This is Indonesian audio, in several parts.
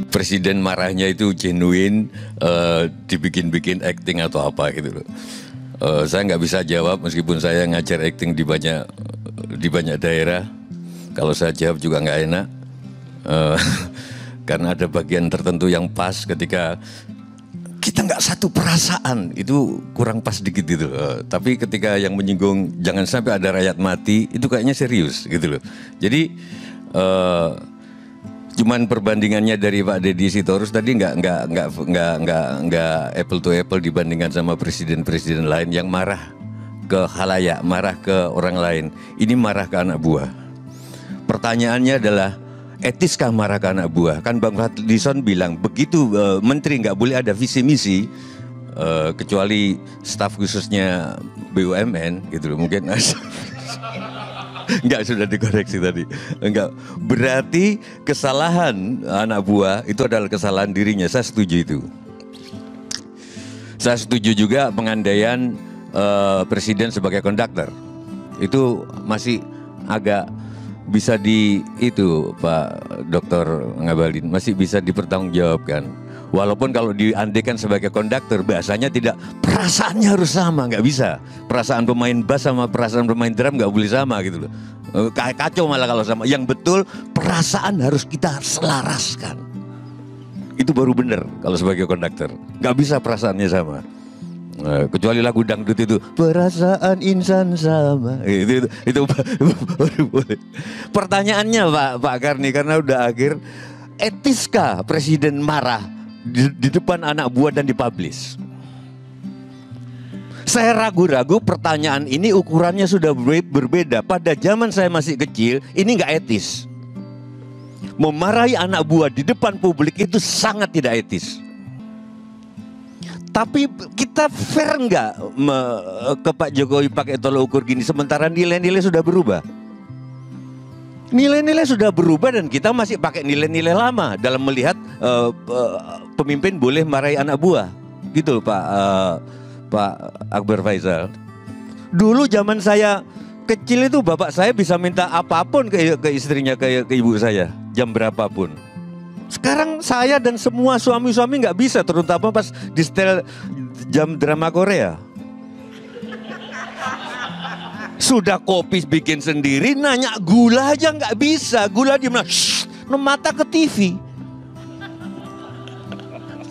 presiden marahnya itu genuine, dibikin-bikin acting atau apa gitu loh. Saya nggak bisa jawab meskipun saya ngajar acting di banyak daerah. Kalau saya jawab juga nggak enak, karena ada bagian tertentu yang pas ketika kita nggak satu perasaan, itu kurang pas dikit gitu. Tapi ketika yang menyinggung jangan sampai ada rakyat mati, itu kayaknya serius gitu loh. Jadi cuman perbandingannya dari Pak Deddy Sitorus tadi nggak apple to apple dibandingkan sama presiden-presiden lain yang marah ke khalayak, marah ke orang lain. Ini marah ke anak buah. Pertanyaannya adalah, etiskah marah ke anak buah? Kan Bang Fadlizon bilang begitu menteri nggak boleh ada visi misi, kecuali staf khususnya BUMN gitu loh, mungkin. Enggak, sudah dikoreksi tadi. Enggak, berarti kesalahan anak buah itu adalah kesalahan dirinya. Saya setuju itu. Saya setuju juga pengandaian presiden sebagai konduktor. Itu masih agak bisa itu Pak Dr. Ngabalin, masih bisa dipertanggungjawabkan. Walaupun kalau diandaikan sebagai konduktor, bahasanya tidak, perasaannya harus sama, nggak bisa. Perasaan pemain bass sama perasaan pemain drum nggak boleh sama gitu loh. Kacau malah kalau sama. Yang betul, perasaan harus kita selaraskan. Itu baru benar kalau sebagai konduktor. Nggak bisa perasaannya sama. Kecuali lagu dangdut itu, perasaan insan sama. Itu baru boleh. Pertanyaannya Pak Karni, karena udah akhir, etiskah presiden marah di depan anak buah dan dipublish? Saya ragu-ragu pertanyaan ini ukurannya sudah berbeda. Pada zaman saya masih kecil, ini nggak etis. Memarahi anak buah di depan publik itu sangat tidak etis. Tapi kita fair nggak ke Pak Jokowi pakai tolak ukur gini, sementara nilai-nilai sudah berubah. Nilai-nilai sudah berubah dan kita masih pakai nilai-nilai lama dalam melihat pemimpin boleh marahi anak buah. Gitu Pak Akbar Faisal. Dulu zaman saya kecil itu bapak saya bisa minta apapun ke istrinya, ke ibu saya, jam berapapun. Sekarang saya dan semua suami-suami nggak bisa, terutama pas di setel jam drama Korea. Sudah kopi bikin sendiri, nanya gula aja nggak bisa. Gula di mana? Mata ke TV.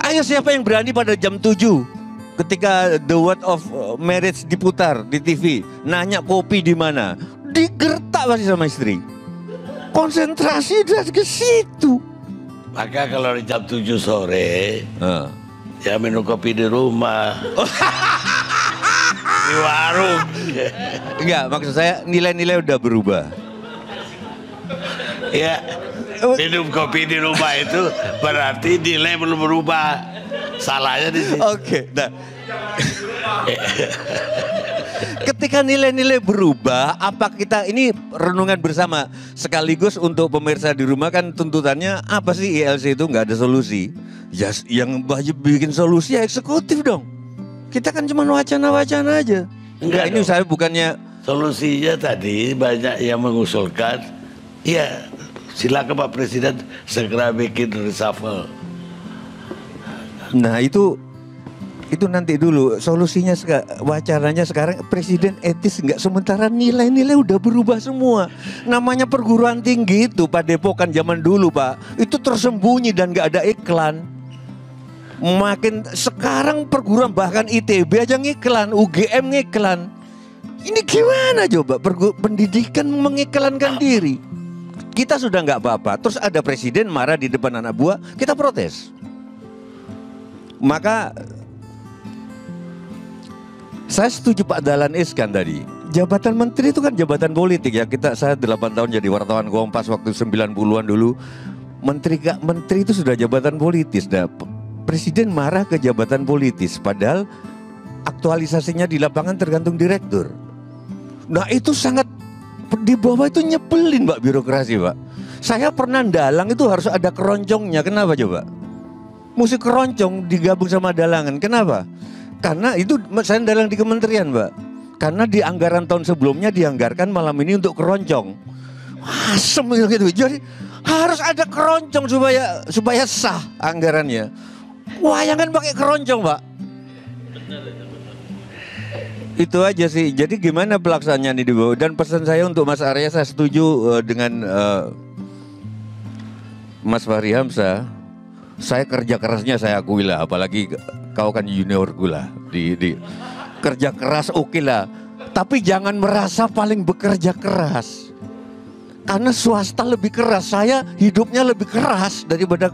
Ayo siapa yang berani pada jam 7 ketika The Word of Marriage diputar di TV, nanya kopi di mana? Digertak pasti sama istri. Konsentrasi udah ke situ. Maka kalau di jam 7 sore, ya minum kopi di rumah. Di warung. Enggak, maksud saya nilai-nilai udah berubah. Ya, minum kopi di rumah itu berarti nilai belum berubah. Salahnya di sini. Oke, nah. Ketika nilai-nilai berubah, apa kita ini renungan bersama sekaligus untuk pemirsa di rumah, kan tuntutannya apa sih ILC itu nggak ada solusi. Ya, yang bikin solusi ya eksekutif dong. Kita kan cuma wacana-wacana aja. Enggak, ini saya bukannya. Solusinya tadi banyak yang mengusulkan, ya silakan Pak Presiden segera bikin reshuffle. Nah itu nanti dulu solusinya, wacananya sekarang presiden etis nggak, sementara nilai-nilai udah berubah semua. Namanya perguruan tinggi itu Pak Depokan zaman dulu Pak, itu tersembunyi dan nggak ada iklan. Makin sekarang perguruan, bahkan ITB aja ngiklan, UGM ngiklan. Ini gimana coba pendidikan mengiklankan diri? Kita sudah nggak apa-apa, terus ada presiden marah di depan anak buah, kita protes. Maka saya setuju Pak Dahlan Iskan tadi. Jabatan menteri itu kan jabatan politik ya. Saya 8 tahun jadi wartawan Kompas waktu 90-an dulu. Menteri itu sudah jabatan politis. Nah, presiden marah ke jabatan politis, padahal aktualisasinya di lapangan tergantung direktur. Nah itu sangat, di bawah itu nyebelin Pak birokrasi Pak. Saya pernah dalang itu harus ada keroncongnya. Kenapa coba? Musik keroncong digabung sama dalangan. Kenapa? Karena itu saya dalang di kementerian Pak. Karena di anggaran tahun sebelumnya dianggarkan malam ini untuk keroncong. Asem gitu. Jadi Harus ada keroncong supaya sah anggarannya. Wayangan pakai keroncong, Pak. Itu aja sih. Jadi gimana pelaksanaannya di bawah? Dan pesan saya untuk Mas Arya, saya setuju dengan Mas Fahri Hamzah. Saya kerja kerasnya saya akui lah, apalagi kau kan juniorku lah. Di kerja keras oke lah. Tapi jangan merasa paling bekerja keras. Karena swasta lebih keras, saya hidupnya lebih keras daripada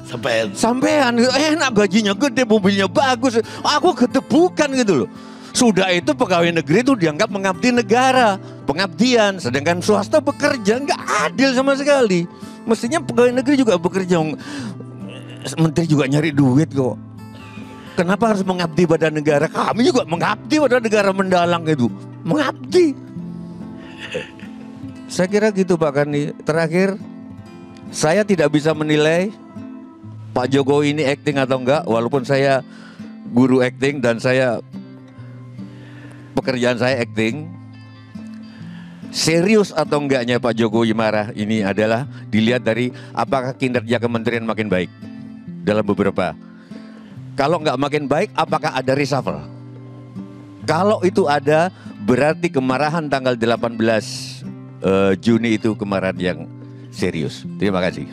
sampean. Enak, gajinya gede, mobilnya bagus, aku ketepukan gitu loh. Sudah itu pegawai negeri itu dianggap mengabdi negara, pengabdian. Sedangkan swasta bekerja, nggak adil sama sekali. Mestinya pegawai negeri juga bekerja, menteri juga nyari duit kok. Kenapa harus mengabdi pada negara? Kami juga mengabdi pada negara mendalang itu, mengabdi. Saya kira gitu Pak Karni. Terakhir, saya tidak bisa menilai Pak Jokowi ini acting atau enggak, walaupun saya guru acting dan pekerjaan saya acting. Serius atau enggaknya Pak Jokowi marah ini adalah dilihat dari apakah kinerja kementerian makin baik dalam beberapa. Kalau enggak makin baik, apakah ada reshuffle? Kalau itu ada, berarti kemarahan tanggal 18 Juni itu kemarahan yang serius. Terima kasih.